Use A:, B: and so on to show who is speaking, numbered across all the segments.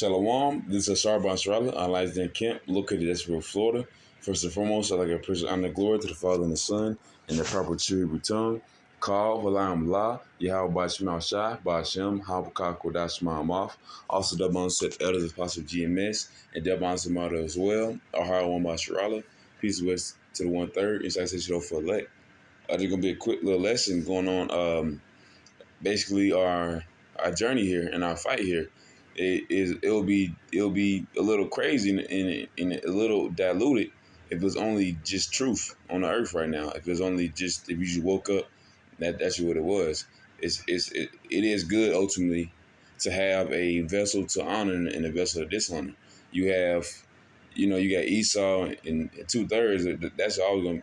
A: Shalom, this is Sarbon Sarala. I lies in camp located in Desperate, Florida. First and foremost, I'd like to present honor and glory to the Father and the Son and the proper tribute return. Call, Halam La, Yahweh Bashmal Shai, Bashem, Habakak Kodash Ma'amaf. Also, Dubon set elders of Apostle GMS and Dubon Samada as well. Ahara one Basharala. Peace west to the 1/3. Inside Station for elect. There's going to be a quick little lesson going on. Basically, our journey here and our fight here it'll be a little crazy and a little diluted if it's only just truth on the earth right now. If it's only just if you just woke up, that's what it was. It is good ultimately to have a vessel to honor and a vessel to dishonor. You have, you got Esau and 2/3. That's always gonna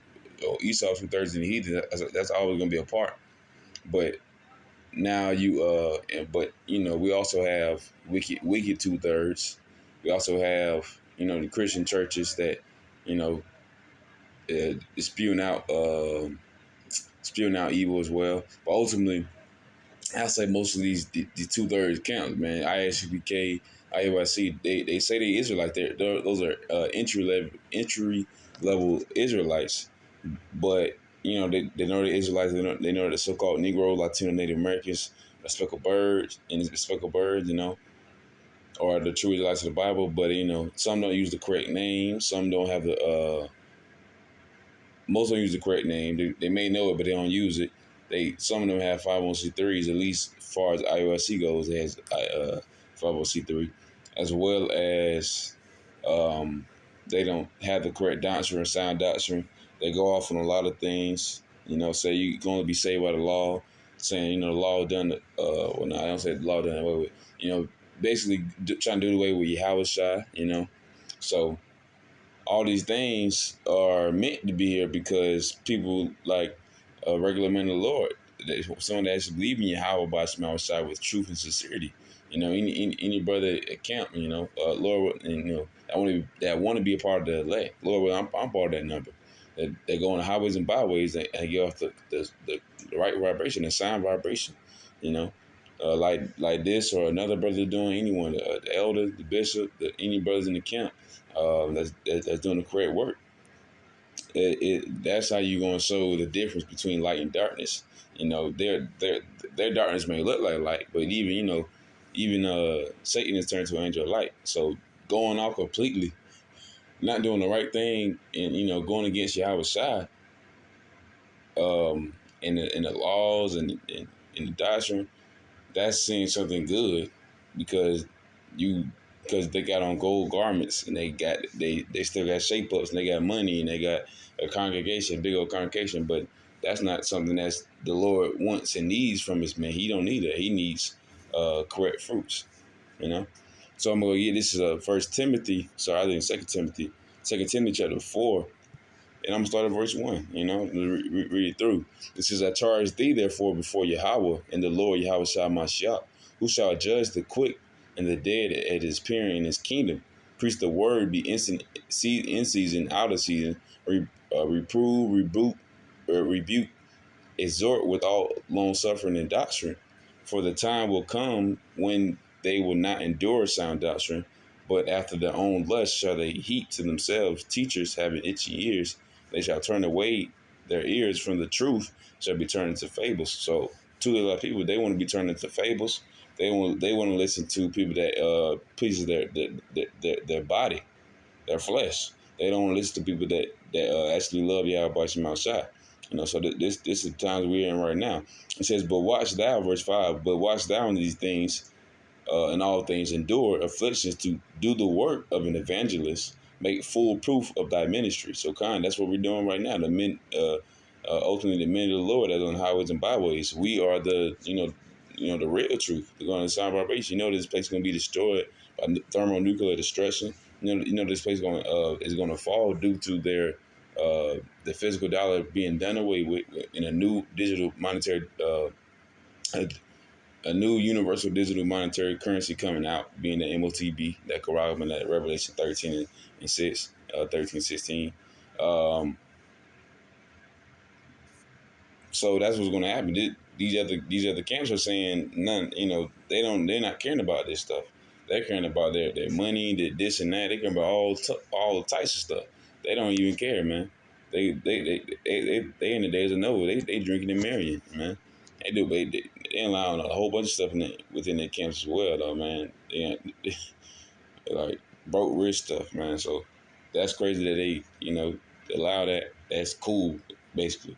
A: Esau 2/3 in the heathen. That's always gonna be a part, but now but we also have wicked 2/3. We also have the Christian churches that you know spewing out evil as well. But ultimately, I say most of the 2/3 camps, man. ISUPK, IOIC, they say they Israelites. Those are entry level Israelites, but they know the Israelites. They know the so-called Negro, Latino, Native Americans, the speckled birds, and the speckled birds, or the true Israelites of the Bible. But some don't use the correct name. Some don't have the. Most don't use the correct name. They may know it, but they don't use it. Some of them have 501c3s, at least as far as IOSC goes. It has 501c3, as well as they don't have the correct doctrine or sound doctrine. They go off on a lot of things. Say you can only be saved by the law. Saying the law done. Well, no, I don't say the law done away with. Basically trying to do away with Yahweh Shai. So all these things are meant to be here because people like a regular man of the Lord, someone that actually believe in Yahweh by Shema Shai with truth and sincerity. Any brother at camp, Lord, that want to be a part of the elect. Lord, I'm part of that number. That go on the highways and byways and get off the right vibration, the sound vibration. Like this or another brother doing, anyone, the elder, the bishop, any brothers in the camp that's doing the correct work. That's how you're going to show the difference between light and darkness. Their darkness may look like light, but even Satan is turned to an angel of light. So going off completely, not doing the right thing, and going against Yahweh Shai, in the laws and in the doctrine, that's seeing something good because they got on gold garments and they still got shape ups and they got money and they got a congregation, big old congregation, but that's not something that's the Lord wants and needs from his man. He don't need that. He needs correct fruits, So I'm gonna get this is First Timothy. Sorry, I think Second Timothy chapter 4. And I'm going to start at verse 1, read it through. This is, I charge thee, therefore, before Yahweh and the Lord Yahweh Shah Mashiach, who shall judge the quick and the dead at his appearing in his kingdom. Preach the word, be instant, in season, out of season, reprove, rebuke, exhort with all long suffering and doctrine. For the time will come when they will not endure sound doctrine, but after their own lust shall they heap to themselves teachers having itchy ears. They shall turn away their ears from the truth, shall be turned into fables. So, a lot of people, they want to be turned into fables. They want to listen to people that pleases their body, their flesh. They don't want to listen to people that actually love Yahweh by Shema Shai. So this is the times we're in right now. It says, but watch thou, verse 5, but watch thou in these things, in all things, endure afflictions to do the work of an evangelist, make full proof of thy ministry. So that's what we're doing right now. The men, ultimately the men of the Lord that are on highways and byways. We are the real truth. They're going to sound vibration. This place is going to be destroyed by thermonuclear destruction. This place is going to fall due to their the physical dollar being done away with in a new digital monetary a new universal digital monetary currency coming out, being the MOTB, that corresponding at Revelation 13 and 6, 13, 16. So that's what's going to happen. These other camps are saying none. They're not caring about this stuff. They're caring about their money, their this and that. They caring about all types of stuff. They don't even care, man. They in the days of Noah. They drinking and marrying, man. They allowing a whole bunch of stuff within their camps as well, though, man. They like broke rich stuff, man. So that's crazy that they allow that. That's cool, basically.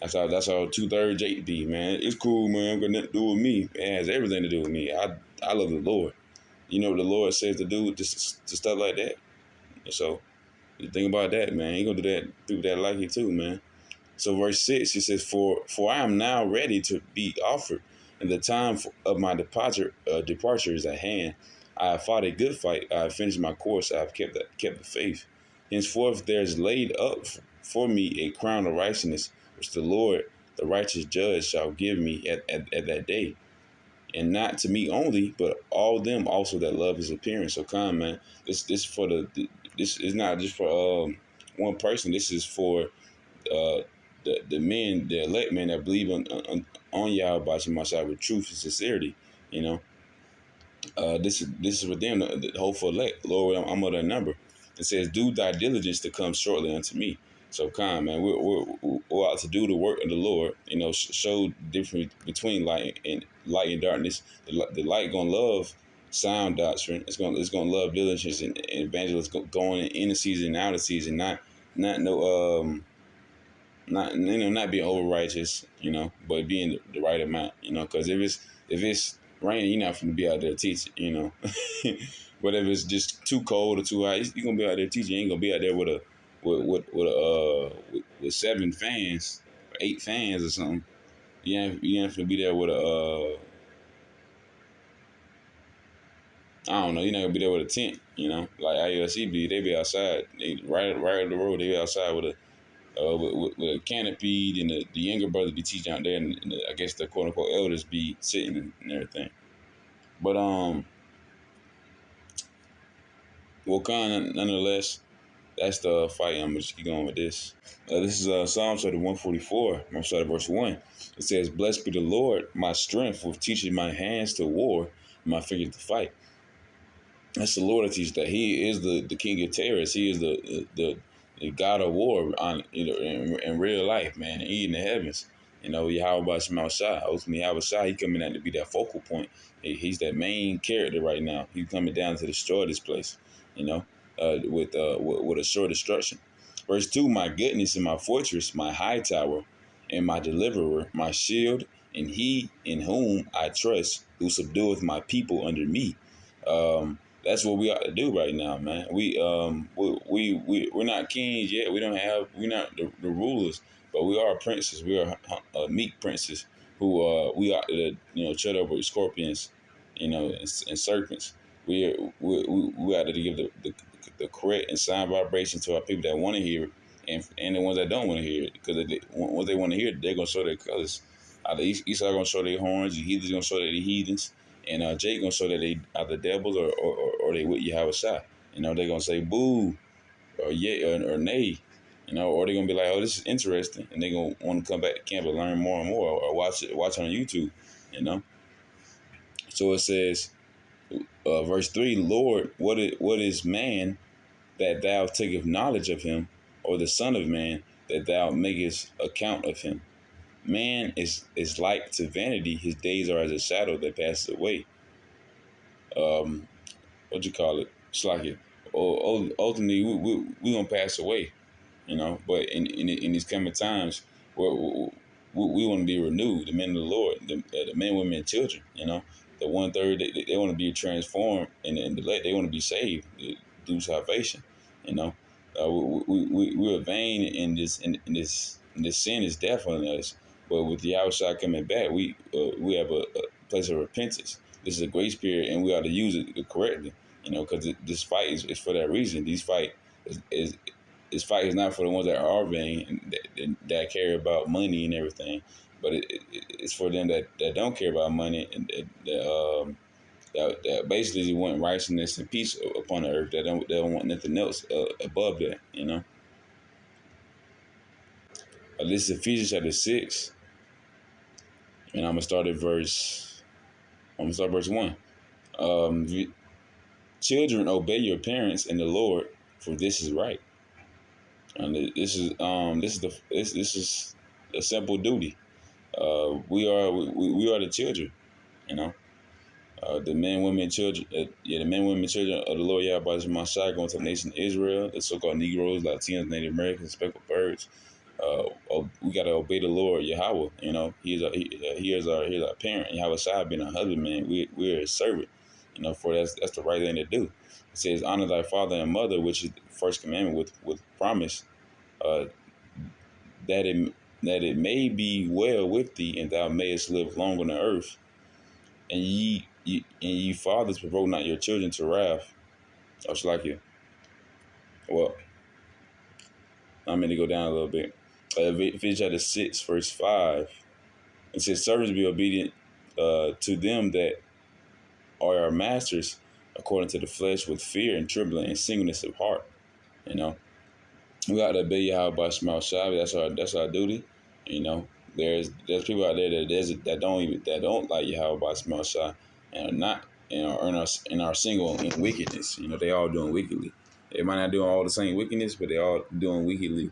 A: That's how 2/3 JD, man. It's cool, man. Got nothing to do with me. It has everything to do with me. I love the Lord. You know what the Lord says to do just to stuff like that. So the thing about that, man, he gonna do that like you too, man. So verse 6, he says, For I am now ready to be offered, and the time of my departure is at hand. I have fought a good fight. I have finished my course. I have kept the faith. Henceforth there is laid up for me a crown of righteousness, which the Lord, the righteous judge, shall give me at that day. And not to me only, but all them also that love his appearance. So come, man. This is not just for one person. This is for uh, the men, the elect men that believe on Yahweh Shemashah with truth and sincerity. You know, this is for them, the hopeful elect. Lord, I'm of their number. It says, "Do thy diligence to come shortly unto me." So, come, man, we're out to do the work of the Lord. You know, show the difference between light and darkness. The light gonna love sound doctrine. It's gonna love diligence and evangelism going in the season and out of season. Not no not being over righteous, but being the right amount, because if it's raining, you're not going to be out there teaching, but if it's just too cold or too hot, you're gonna be out there teaching. You ain't gonna be out there with 7 fans, or 8 fans or something. You ain't gonna be there with a I don't know. You're not gonna be there with a tent, like IULC. They be outside, they right up the road. They be outside with a canopy, and the younger brothers be teaching out there, and I guess the quote unquote elders be sitting and everything. But nonetheless, that's the fight. I'm gonna just keep going with this. This is Psalm 144. I'm starting verse 1. It says, "Blessed be the Lord, my strength, with teaching my hands to war, and my fingers to fight." That's the Lord that teaches that He is the King of terrorists. He is the God of war on in real life, man. He in the heavens. Yahweh Shema Shai. Ultimately, Yahweh Shai, He coming out to be that focal point. He's that main character right now. He's coming down to destroy this place. With a sure destruction. Verse 2: My goodness and my fortress, my high tower, and my deliverer, my shield, and He in whom I trust, who subdueth my people under me. That's what we ought to do right now, man. We're not kings yet. We're not the rulers, but we are princes. We are meek princes who we ought to tread over scorpions, and serpents. We ought to give the correct and sound vibration to our people that want to hear it, and the ones that don't want to hear it, because once they want to hear it, they're gonna show their colors. Either Esau gonna show their horns, the heathens gonna show that they heathens, and Jake gonna show that they are the devils or they with Yahweh Shai. They're gonna say boo or yay or nay, or they're gonna be like, oh, this is interesting, and they're gonna want to come back to camp and learn more and more, or watch on YouTube, So it says, verse 3, Lord, what is man that thou takest knowledge of him, or the son of man that thou makest account of him? Man is like to vanity; his days are as a shadow that passes away. What you call it? It's like it. Ultimately, we gonna pass away, But in these coming times, we want to be renewed. The men of the Lord, the men, women, and children. The 1/3 they want to be transformed, and the elect they want to be saved through salvation. You know, we're vain in this sin is death on us. But with the outside coming back, we have a place of repentance. This is a grace period, and we ought to use it correctly. Because this fight is for that reason. These fight is this fight is not for the ones that are vain and that care about money and everything, but it's for them that don't care about money and that basically want righteousness and peace upon the earth. They don't want nothing else above that. This is Ephesians chapter 6, and I'm gonna start verse 1. You- Children, obey your parents in the Lord, for this is right. And this is a simple duty. We are the children. You know, the men, women, children. The men, women, children of the Lord Yahweh Shemashai going to the nation of Israel, the so-called Negroes, Latinos, Native Americans, speckled birds. We gotta obey the Lord Yahweh. You know, he is our parent. Yahweh Shai being our husbandman. We're his servant. You know, for that's the right thing to do. It says, honor thy father and mother, which is the first commandment with promise, uh, that it may be well with thee, and thou mayest live long on the earth. And ye fathers provoke not your children to wrath. I was like you. Well, I'm going to go down a little bit. Ephesians chapter 6, verse 5. It says, servants be obedient to them that are our masters according to the flesh with fear and trembling and singleness of heart. You know, we got to obey Yahweh by Shema Shai. That's our duty. You know, there's people out there that don't like Yahweh by Shema Shai and are not and are single in wickedness. You know, they all doing wickedly. They might not doing all the same wickedness, but they all doing wickedly.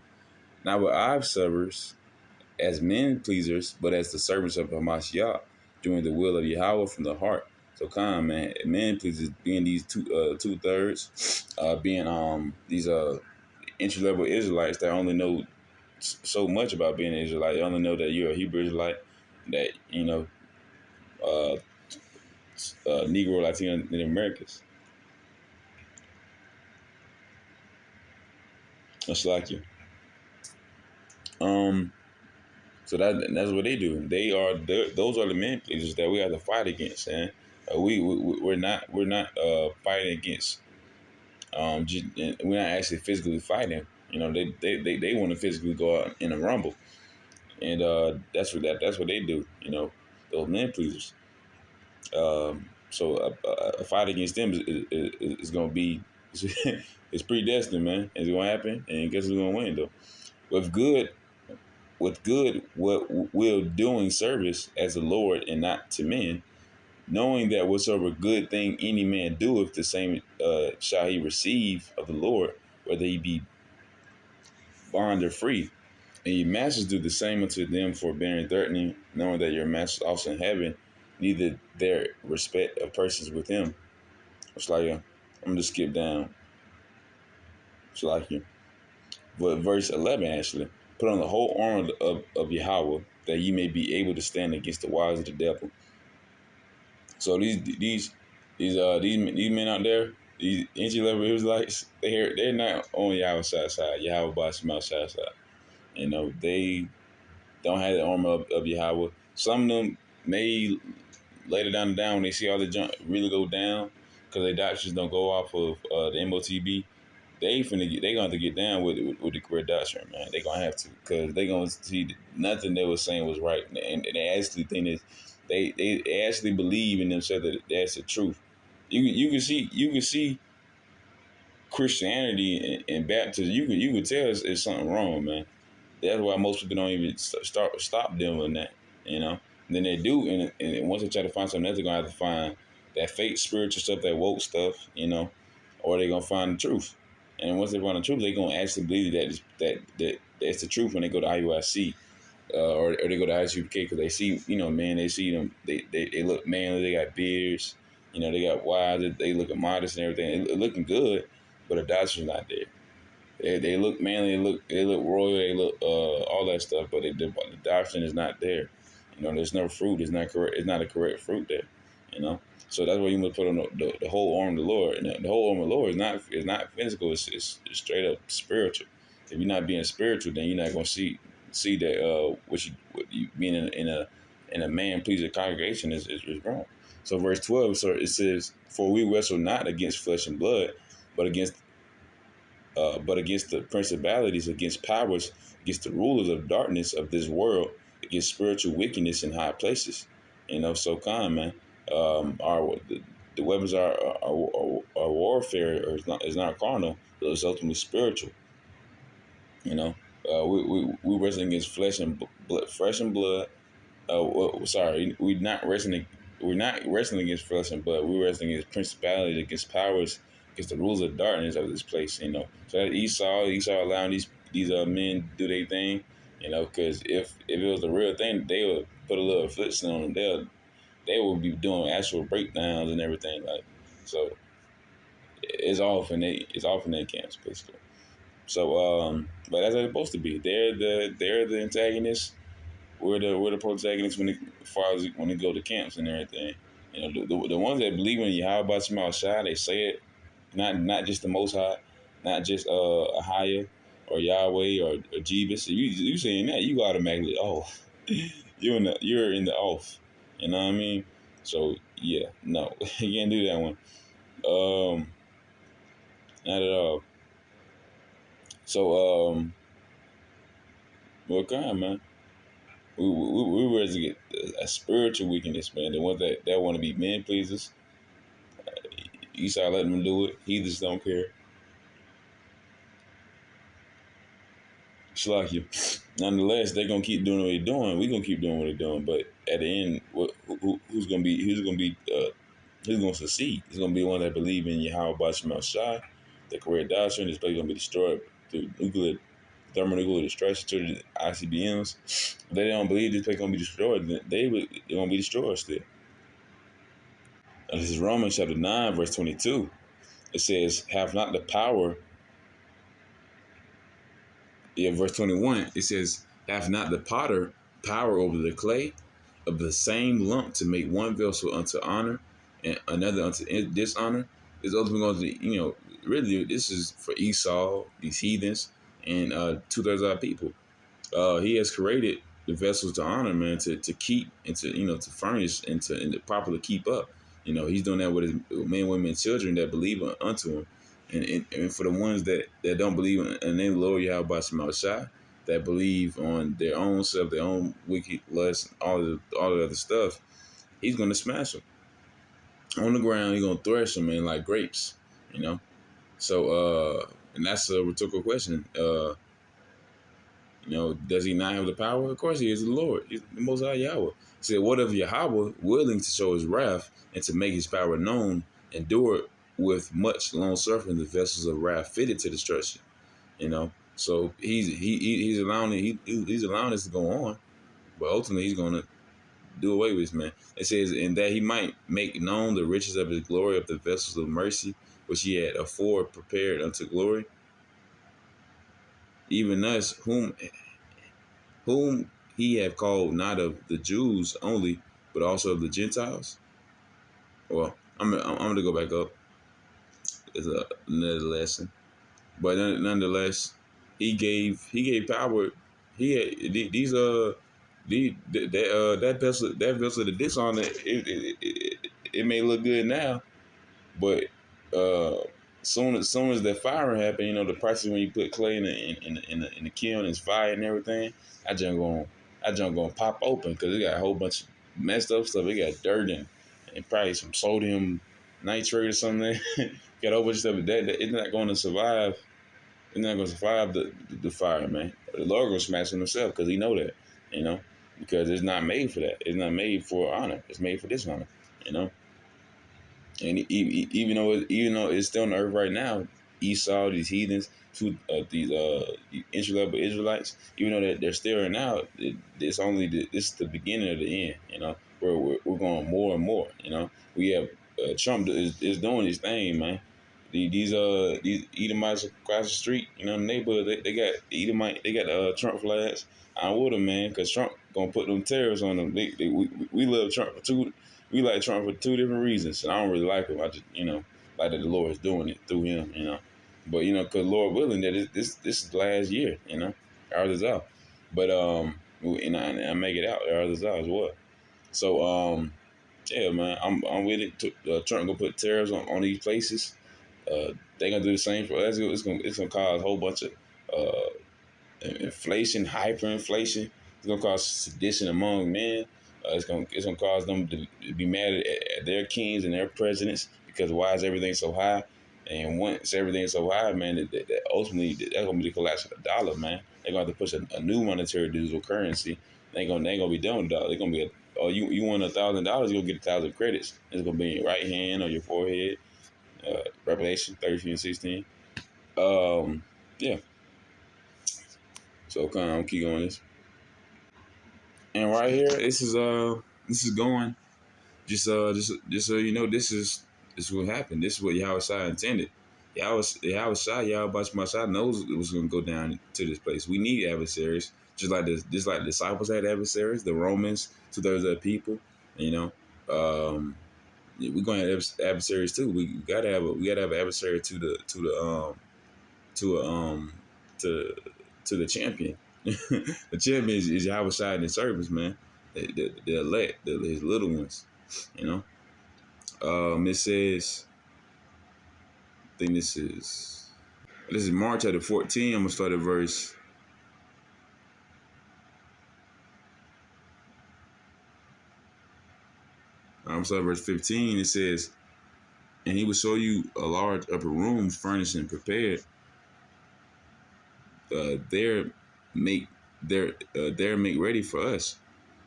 A: Not with eye servers as men pleasers, but as the servants of Hamashiach, doing the will of Yahweh from the heart. So come, man, men pleasers being these 2/3, being these entry level Israelites that only know so much about being an Israelite. They only know that you're a Hebrew Israelite, that uh, Negro, Latino, and Americans. That's like you. Um, so that's what they do. Those are the men pleasers that we have to fight against, and we're not fighting against we're not actually physically fighting. You know, they want to physically go out in a rumble, and that's what they do. You know, those men pleasers. So a fight against them is going to be it's predestined, man. It's going to happen, and guess who's going to win though? With good, what will doing service as the Lord and not to men, knowing that whatsoever good thing any man doeth, the same shall he receive of the Lord, whether he be bond or free. And your masters do the same unto them, forbearing, threatening, knowing that your master is also in heaven, neither their respect of persons with him. It's like I'm gonna just skip down. It's like you. But verse 11 actually, put on the whole armor of Yahweh, that ye may be able to stand against the wiles of the devil. So these men out there, these entry level Israelites, they're not on Yahweh's side. Yahweh by Shema side. You know, they don't have the armor of Yahweh. Some of them may later down when they see all the junk really go down, because their doctrines don't go off of the MOTB. They gonna have to get down with the career doctrine, man. They gonna have to, because they gonna see nothing they was saying was right, and they actually think is they actually believe in themselves that that's the truth. You can see Christianity and baptism. You can tell it's something wrong, man. That's why most people don't even stop doing that, you know. And then they do, and once they try to find something else, they're gonna have to find that fake spiritual stuff, that woke stuff, you know, or they're gonna find the truth. And once they find the truth, they're gonna actually believe that's the truth when they go to IUIC, or they go to ISUPK, because they see, you know, man, they see them, they look manly, they got beards, you know, they got wives, they look modest and everything, it looking good, but the doctrine's not there. They look manly, they look royal, they look all that stuff, but the doctrine is not there. You know, there's no fruit. It's not correct. It's not a correct fruit there. You know, so that's why you must put on the whole arm of the Lord. And the whole arm of the Lord is not physical. It's straight up spiritual. If you're not being spiritual, then you're not gonna see that what you being in a man pleasing congregation is wrong. So verse 12, so it says, "For we wrestle not against flesh and blood, but against the principalities, against powers, against the rulers of darkness of this world, against spiritual wickedness in high places." You know, so come, man. The weapons our warfare is not carnal, but it's ultimately spiritual. You know, we wrestling against flesh and blood. Sorry, we're not wrestling we're not wrestling against flesh and blood. We're wrestling against principalities, against powers, against the rules of darkness of this place. So that Esau allowing these men do their thing. Because if it was the real thing, they would put a little affliction on them. They will be doing actual breakdowns and everything like. So it's off in their camps basically. So but as it's supposed to be, they're the antagonists. We're the protagonists when as far as when they go to camps and everything. The ones that believe in Yahweh Shema Shai, they say it, not just the Most High, not just a higher or Yahweh or Jeebus. You saying that, you automatically you're in the off. You know what I mean? So yeah, no, you can't do that one. Not at all. So what kind, man? We were to get a spiritual weakness, man. The ones that want to be men pleasers, Esau letting them do it. He just don't care. It's like you. Nonetheless, they're gonna keep doing what they're doing. We're gonna keep doing what they're doing. But at the end, who's gonna succeed? It's gonna be the one that believe in Yahweh Bashim Shai, the correct doctrine. This place gonna be destroyed through thermonuclear destruction to the ICBMs. If they don't believe this place gonna be destroyed, then they're gonna be destroyed still. This is Romans chapter 9, verse 22. It says, "Have not the power." Yeah, verse 21. It says, "Have not the potter power over the clay of the same lump to make one vessel unto honor and another unto dishonor?" It's ultimately going to, really, this is for Esau, these heathens, and 2/3 of our people. He has created the vessels to honor, man, to keep and to furnish and to properly keep up. He's doing that with his men, women, and children that believe unto him. And for the ones that don't believe in the name of the Lord Yahweh Shema Shai, that believe on their own self, their own wicked lust, all the other stuff, he's gonna smash them on the ground. He's gonna thresh them, man, like grapes. So and that's a rhetorical question. Does he not have the power? Of course he is the Lord. He's the Most High Yahweh. He said, "What if Yahweh, willing to show his wrath and to make his power known, endure with much long suffering the vessels of wrath fitted to destruction?" So he's allowing he's allowing this to go on, but ultimately he's gonna do away with this, man. It says, "And that he might make known the riches of his glory of the vessels of mercy, which he had afore prepared unto glory, even us whom he have called not of the Jews only, but also of the Gentiles." Well, I'm gonna go back up. It's another lesson, but nonetheless, he gave power. He had that vessel to dishonor. It may look good now, but uh, soon as that fire happened, the process when you put clay in the kiln, is fire and everything. I just gonna pop open because it got a whole bunch of messed up stuff. It got dirt and probably some sodium nitrate or something. Got a whole bunch of stuff. That it's not going to survive. It's not going to survive the fire, man. The Lord gonna smash it himself because he know that, you know, because it's not made for that. It's not made for honor. It's made for dishonor, you know. And even though it's still on the earth right now, Esau, these heathens, these entry level Israelites, even though they're still right now, this is the beginning of the end. We're going more and more. We have Trump is doing his thing, man. These Edomites across the street, in the neighborhood, they got Edomite, they got Trump flags. I'm with them, man, because Trump gonna put them tariffs on them. We love Trump for two. We like Trump for two different reasons. And I don't really like him. I just like that the Lord is doing it through him. But because Lord willing that this is the last year. Ours is out. But I make it out. Ours is out as well. So yeah, man, I'm with it. Trump gonna put tariffs on these places. They gonna do the same for us. It's gonna cause a whole bunch of inflation, hyperinflation. It's gonna cause sedition among men. It's gonna cause them to be mad at their kings and their presidents because why is everything so high? And once everything's so high, man, that ultimately that's gonna be the collapse of the dollar, man. They're gonna have to push a new monetary digital currency. They ain't gonna be done with the dollar. They're gonna be oh, you want $1,000, you'll get 1,000 credits. It's gonna be in your right hand or your forehead. Revelation 13 and 16. Um, yeah. So kind of keep going this. And right here, this is going. Just so you know, this is what happened. This is what Yahweh Shai intended. Yahweh Shai, Yahweh Shai knows it was going to go down to this place. We need adversaries, just like the disciples had adversaries. The Romans, 2/3 of the people, you know. We're going to have adversaries too. We gotta have an adversary to a to the champion. The champion is Yahweh Shai and his servants, man. The elect, his little ones, you know. It says, I think this is March chapter 14. I'm gonna start at verse. I'm starting at verse 15. It says, and he will show you a large upper room, furnished and prepared. There make make ready for us.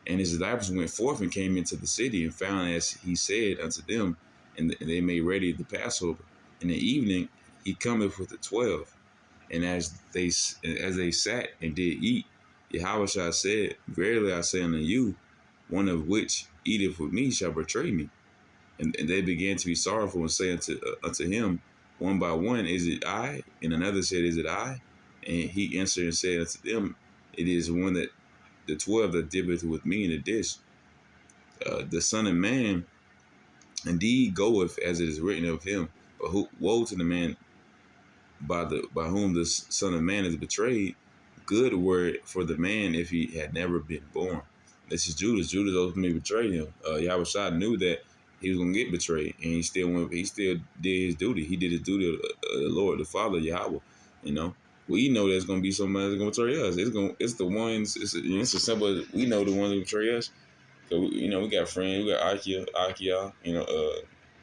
A: And his disciples went forth and came into the city and found as he said unto them, and they made ready the Passover. In the evening he cometh with the 12. And as they sat and did eat, Yahweh said, verily I say unto you, one of which eateth with me shall betray me. And they began to be sorrowful and say unto him, one by one, is it I? And another said, is it I? And he answered and said unto them, it is one that the 12 that dippeth with me in the dish. The Son of Man indeed goeth as it is written of him, but woe to the man by whom the Son of Man is betrayed. Good word for the man if he had never been born. This is Judas. Judas ultimately betrayed him. Yahweh Shai knew that he was gonna get betrayed, and he still went. He still did his duty. He did his duty to the Lord, the Father, Yahweh. You know, we know there's gonna be somebody that's gonna betray us. It's the ones. It's as simple as we know the ones that betray us. So we got friends. We got Akia.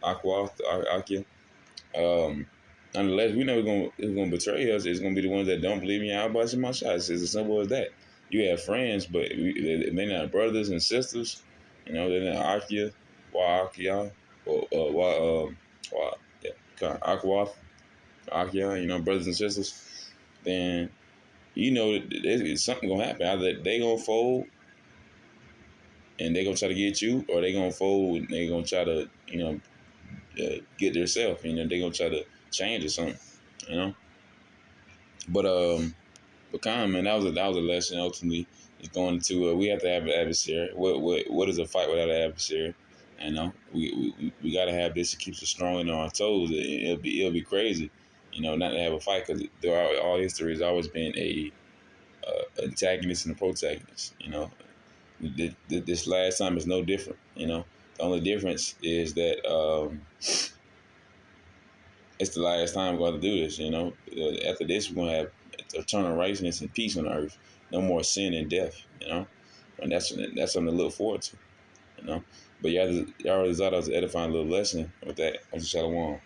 A: Aqua, Akia. Unless we know it's gonna betray us, it's gonna be the ones that don't believe in Yahweh Shai. It's as simple as that. You have friends, but they're not brothers and sisters. They're not Akia, Akia, or why, yeah, kind of Aqua, Akia. Brothers and sisters. Then that something gonna happen. Either they gonna fold and they gonna try to get you, or they gonna fold and they gonna try to get themselves. They gonna try to change or something. You know. But kind of, man, that was a lesson. Ultimately, it's going into we have to have an adversary. What is a fight without an adversary? We got to have this. It keeps us strong and on our toes. It'll be crazy, not to have a fight, because all history has always been a antagonist and a protagonist. This last time is no different. The only difference is that it's the last time we're going to do this. After this, we're going to have eternal righteousness and peace on earth. No more sin and death. And that's something to look forward to. But y'all, Zada's edifying little lesson with that. I'm just shalom.